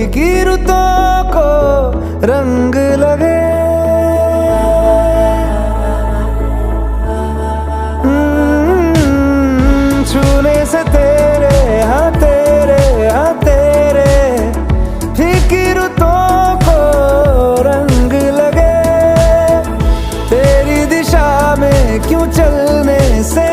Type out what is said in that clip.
फीकी रुतों को रंग लगे। छूने से तेरे हाँ तेरे फीकी रुतों को रंग लगे। तेरी दिशा में क्यों चलने से